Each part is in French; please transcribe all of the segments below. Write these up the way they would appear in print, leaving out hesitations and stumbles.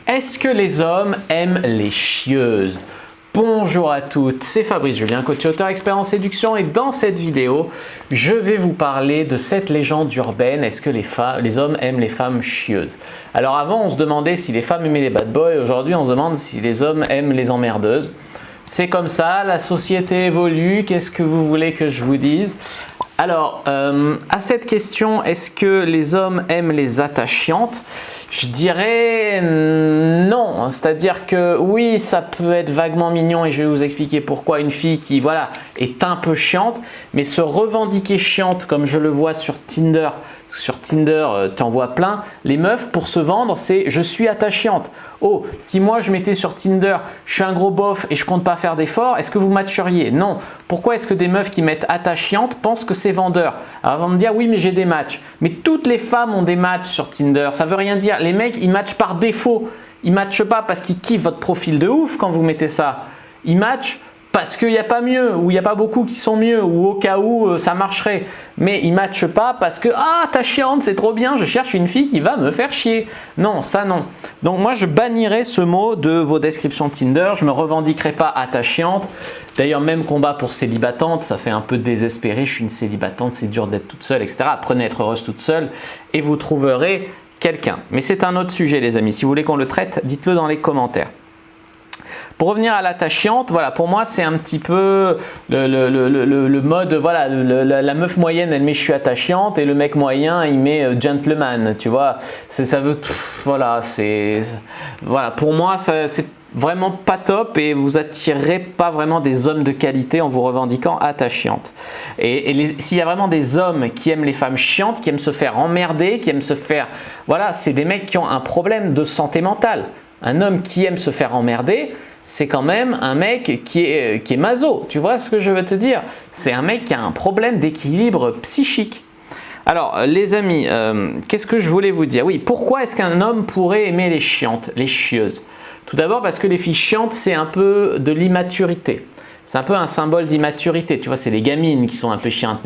Est-ce que les hommes aiment les chieuses? Bonjour à toutes, c'est Fabrice Julien, coach auteur expert en séduction et dans cette vidéo, je vais vous parler de cette légende urbaine. Est-ce que les hommes aiment les femmes chieuses? Alors avant, on se demandait si les femmes aimaient les bad boys. Aujourd'hui, on se demande si les hommes aiment les emmerdeuses. C'est comme ça, la société évolue. Qu'est-ce que vous voulez que je vous dise? Alors, à cette question, est-ce que les hommes aiment les attachantes? Je dirais non, c'est-à-dire que oui, ça peut être vaguement mignon et je vais vous expliquer pourquoi une fille qui voilà, est un peu chiante, mais se revendiquer chiante comme je le vois sur Tinder, tu en vois plein, les meufs pour se vendre c'est je suis attachante. Oh, si moi je mettais sur Tinder, je suis un gros bof et je compte pas faire d'efforts, est-ce que vous matcheriez? Non. Pourquoi est-ce que des meufs qui mettent attachante pensent que c'est vendeur? Alors elles vont me dire oui mais j'ai des matchs. Mais toutes les femmes ont des matchs sur Tinder, ça veut rien dire. Les mecs ils matchent par défaut, ils matchent pas parce qu'ils kiffent votre profil de ouf quand vous mettez ça. Ils matchent parce qu'il n'y a pas mieux, ou il n'y a pas beaucoup qui sont mieux, ou au cas où ça marcherait. Mais ils ne matchent pas parce que « Ah, t'as chiante, c'est trop bien, je cherche une fille qui va me faire chier. » Non, ça non. Donc moi, je bannirai ce mot de vos descriptions Tinder. Je ne me revendiquerai pas attachante. D'ailleurs, même combat pour célibatante, ça fait un peu désespéré. Je suis une célibatante, c'est dur d'être toute seule, etc. Apprenez à être heureuse toute seule et vous trouverez quelqu'un. Mais c'est un autre sujet, les amis. Si vous voulez qu'on le traite, dites-le dans les commentaires. Pour revenir à l'attachante, voilà, pour moi c'est un petit peu le mode, voilà, la meuf moyenne elle met je suis attachante et le mec moyen il met gentleman, tu vois, ça veut, voilà, voilà, pour moi c'est vraiment pas top et vous attirerez pas vraiment des hommes de qualité en vous revendiquant attachante. Et s'il y a vraiment des hommes qui aiment les femmes chiantes, qui aiment se faire emmerder, qui aiment se faire, voilà, c'est des mecs qui ont un problème de santé mentale. Un homme qui aime se faire emmerder, c'est quand même un mec qui est maso, tu vois ce que je veux te dire? C'est un mec qui a un problème d'équilibre psychique. Alors les amis, qu'est-ce que je voulais vous dire? Oui, pourquoi est-ce qu'un homme pourrait aimer les chiantes, les chieuses? Tout d'abord parce que les filles chiantes, c'est un peu de l'immaturité. C'est un peu un symbole d'immaturité, tu vois, c'est les gamines qui sont un peu chiantes.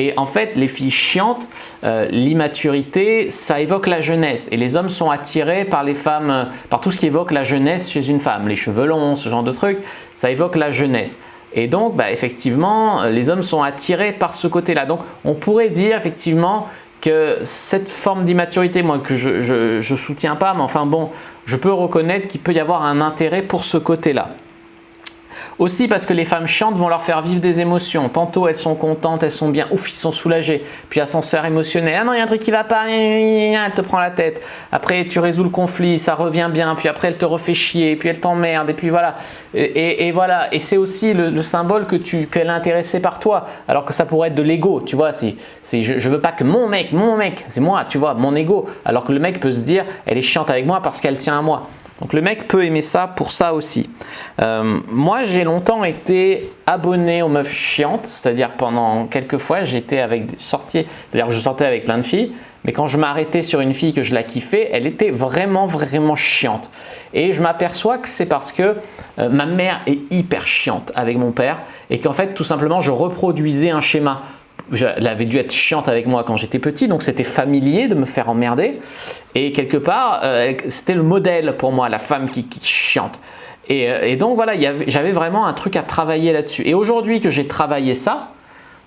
Et en fait, les filles chiantes, l'immaturité, ça évoque la jeunesse. Et les hommes sont attirés par les femmes, par tout ce qui évoque la jeunesse chez une femme. Les cheveux longs, ce genre de trucs, ça évoque la jeunesse. Et donc, bah, effectivement, les hommes sont attirés par ce côté-là. Donc, on pourrait dire effectivement que cette forme d'immaturité, moi que je soutiens pas, mais enfin bon, je peux reconnaître qu'il peut y avoir un intérêt pour ce côté-là. Aussi parce que les femmes chiantes vont leur faire vivre des émotions. Tantôt elles sont contentes, elles sont bien, ouf, ils sont soulagés. Puis ascenseur émotionnel, ah non, il y a un truc qui va pas, elle te prend la tête. Après tu résous le conflit, ça revient bien. Puis après elle te refait chier, puis elle t'emmerde. Et puis voilà. Et voilà. Et c'est aussi le symbole qu'elle est intéressée par toi. Alors que ça pourrait être de l'ego, tu vois. Je veux pas que mon mec, c'est moi, tu vois, mon ego. Alors que le mec peut se dire, elle est chiante avec moi parce qu'elle tient à moi. Donc le mec peut aimer ça pour ça aussi. Moi j'ai longtemps été abonné aux meufs chiantes, c'est-à-dire pendant quelques fois j'étais c'est-à-dire que je sortais avec plein de filles, mais quand je m'arrêtais sur une fille que je la kiffais, elle était vraiment chiante. Et je m'aperçois que c'est parce que ma mère est hyper chiante avec mon père et qu'en fait tout simplement je reproduisais un schéma. Elle avait dû être chiante avec moi quand j'étais petit, donc c'était familier de me faire emmerder. Et quelque part, c'était le modèle pour moi, la femme qui chiante. Et donc voilà, j'avais vraiment un truc à travailler là-dessus. Et aujourd'hui que j'ai travaillé ça,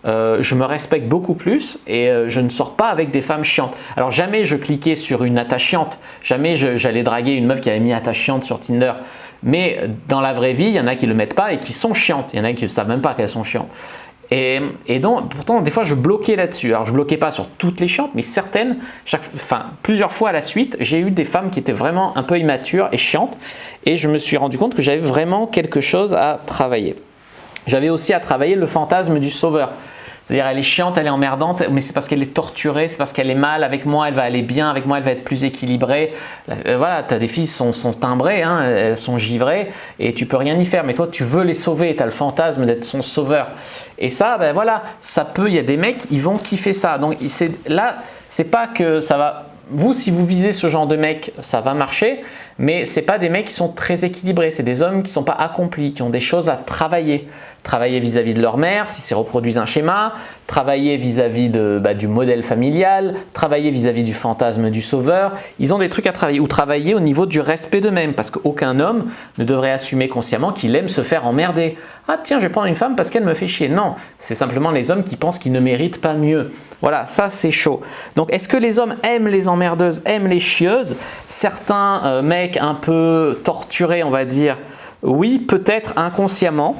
je me respecte beaucoup plus et je ne sors pas avec des femmes chiantes. Alors jamais je cliquais sur une attachante, jamais j'allais draguer une meuf qui avait mis attachante sur Tinder. Mais dans la vraie vie, il y en a qui ne le mettent pas et qui sont chiantes. Il y en a qui ne savent même pas qu'elles sont chiantes. Et donc, pourtant, des fois, je bloquais là-dessus. Alors, je bloquais pas sur toutes les chiantes, mais certaines, plusieurs fois à la suite, j'ai eu des femmes qui étaient vraiment un peu immatures et chiantes. Et je me suis rendu compte que j'avais vraiment quelque chose à travailler. J'avais aussi à travailler le fantasme du sauveur. C'est-à-dire, elle est chiante, elle est emmerdante, mais c'est parce qu'elle est torturée, c'est parce qu'elle est mal avec moi, elle va aller bien avec moi, elle va être plus équilibrée. Voilà, tu as des filles qui sont timbrées, hein, elles sont givrées et tu peux rien y faire. Mais toi, tu veux les sauver, tu as le fantasme d'être son sauveur. Et ça, ben voilà, ça peut, il y a des mecs, ils vont kiffer ça. Donc là, c'est pas que ça va. Vous, si vous visez ce genre de mec, ça va marcher, mais ce n'est pas des mecs qui sont très équilibrés. C'est des hommes qui ne sont pas accomplis, qui ont des choses à travailler. travailler vis-à-vis de leur mère, si c'est reproduisent un schéma, travailler vis-à-vis du modèle familial, travailler vis-à-vis du fantasme du sauveur. Ils ont des trucs à travailler ou travailler au niveau du respect d'eux-mêmes parce qu'aucun homme ne devrait assumer consciemment qu'il aime se faire emmerder. Ah tiens, je vais prendre une femme parce qu'elle me fait chier. Non, c'est simplement les hommes qui pensent qu'ils ne méritent pas mieux. Voilà, ça c'est chaud. Donc est-ce que les hommes aiment les emmerdeuses, aiment les chieuses? Certains mecs un peu torturés, on va dire, oui, peut-être inconsciemment.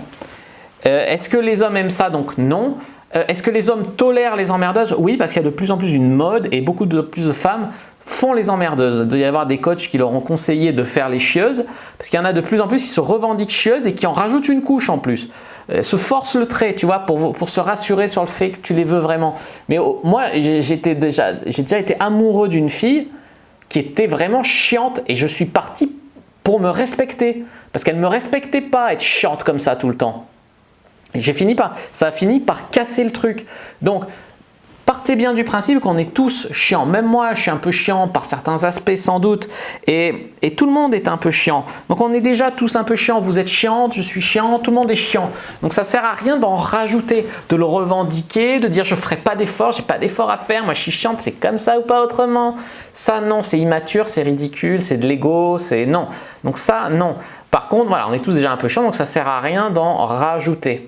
Est-ce que les hommes aiment ça? Donc non. Est-ce que les hommes tolèrent les emmerdeuses? Oui, parce qu'il y a de plus en plus une mode et beaucoup de plus de femmes font les emmerdeuses. Il doit y avoir des coachs qui leur ont conseillé de faire les chieuses parce qu'il y en a de plus en plus qui se revendiquent chieuses et qui en rajoutent une couche en plus. Se forcent le trait, tu vois, pour se rassurer sur le fait que tu les veux vraiment. Mais moi, j'ai déjà été amoureux d'une fille qui était vraiment chiante et je suis parti pour me respecter parce qu'elle ne me respectait pas être chiante comme ça tout le temps. Ça a fini par casser le truc. Donc, partez bien du principe qu'on est tous chiants. Même moi, je suis un peu chiant par certains aspects sans doute. Et tout le monde est un peu chiant. Donc, on est déjà tous un peu chiants. Vous êtes chiante, je suis chiant, tout le monde est chiant. Donc, ça ne sert à rien d'en rajouter, de le revendiquer, de dire je ne ferai pas d'effort, j'ai pas d'effort à faire, moi je suis chiante, c'est comme ça ou pas autrement. Ça, non, c'est immature, c'est ridicule, c'est de l'ego, c'est non. Donc ça, non. Par contre, voilà, on est tous déjà un peu chiants, donc ça ne sert à rien d'en rajouter.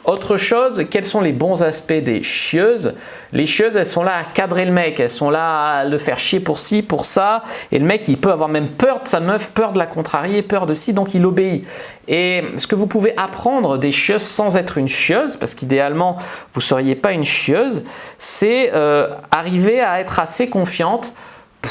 Autre chose, quels sont les bons aspects des chieuses? Les chieuses, elles sont là à cadrer le mec, elles sont là à le faire chier pour ci, pour ça, et le mec, il peut avoir même peur de sa meuf, peur de la contrarier, peur de ci, donc il obéit. Et ce que vous pouvez apprendre des chieuses sans être une chieuse, parce qu'idéalement, vous ne seriez pas une chieuse, c'est arriver à être assez confiante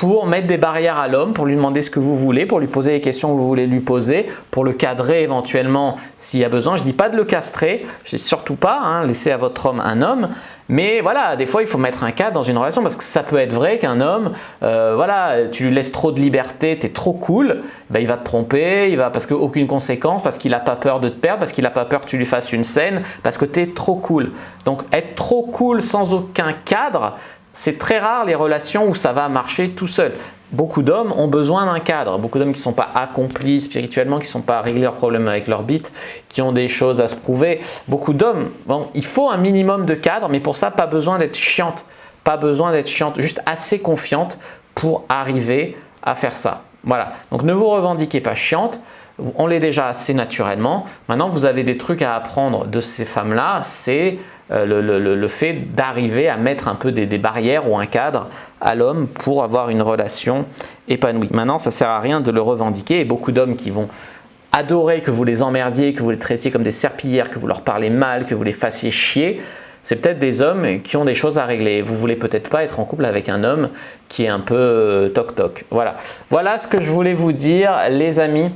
pour mettre des barrières à l'homme, pour lui demander ce que vous voulez, pour lui poser les questions que vous voulez lui poser, pour le cadrer éventuellement s'il y a besoin. Je ne dis pas de le castrer, je ne dis surtout pas, hein, laissez à votre homme un homme, mais voilà, des fois il faut mettre un cadre dans une relation parce que ça peut être vrai qu'un homme, voilà, tu lui laisses trop de liberté, tu es trop cool, ben, il va te tromper, parce qu'aucune conséquence, parce qu'il n'a pas peur de te perdre, parce qu'il n'a pas peur que tu lui fasses une scène, parce que tu es trop cool. Donc être trop cool sans aucun cadre, c'est très rare les relations où ça va marcher tout seul. Beaucoup d'hommes ont besoin d'un cadre. Beaucoup d'hommes qui ne sont pas accomplis spirituellement, qui ne sont pas réglés leurs problèmes avec leur bite, qui ont des choses à se prouver. Beaucoup d'hommes, bon, il faut un minimum de cadre, mais pour ça, pas besoin d'être chiante. Pas besoin d'être chiante, juste assez confiante pour arriver à faire ça. Voilà, donc ne vous revendiquez pas chiante. On l'est déjà assez naturellement. Maintenant, vous avez des trucs à apprendre de ces femmes-là, c'est le fait d'arriver à mettre un peu des barrières ou un cadre à l'homme pour avoir une relation épanouie. Maintenant, ça ne sert à rien de le revendiquer et beaucoup d'hommes qui vont adorer que vous les emmerdiez, que vous les traitiez comme des serpillières, que vous leur parlez mal, que vous les fassiez chier, c'est peut-être des hommes qui ont des choses à régler. Vous ne voulez peut-être pas être en couple avec un homme qui est un peu toc-toc. Voilà. Voilà ce que je voulais vous dire, les amis,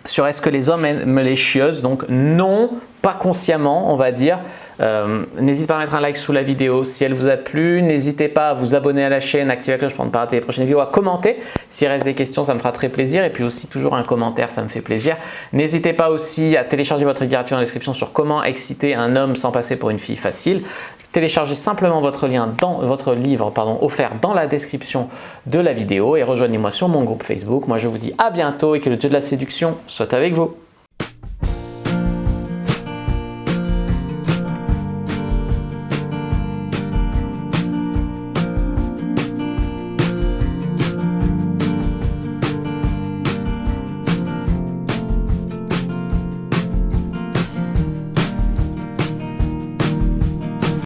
sur est-ce que les hommes aiment les chieuses. Donc non, pas consciemment, on va dire. N'hésitez pas à mettre un like sous la vidéo si elle vous a plu. N'hésitez pas à vous abonner à la chaîne, activer la cloche pour ne pas rater les prochaines vidéos, à commenter. S'il reste des questions, ça me fera très plaisir. Et puis aussi toujours un commentaire, ça me fait plaisir. N'hésitez pas aussi à télécharger votre guide gratuit dans la description sur comment exciter un homme sans passer pour une fille facile. Téléchargez simplement votre livre offert dans la description de la vidéo et rejoignez-moi sur mon groupe Facebook. Moi je vous dis à bientôt et que le dieu de la séduction soit avec vous.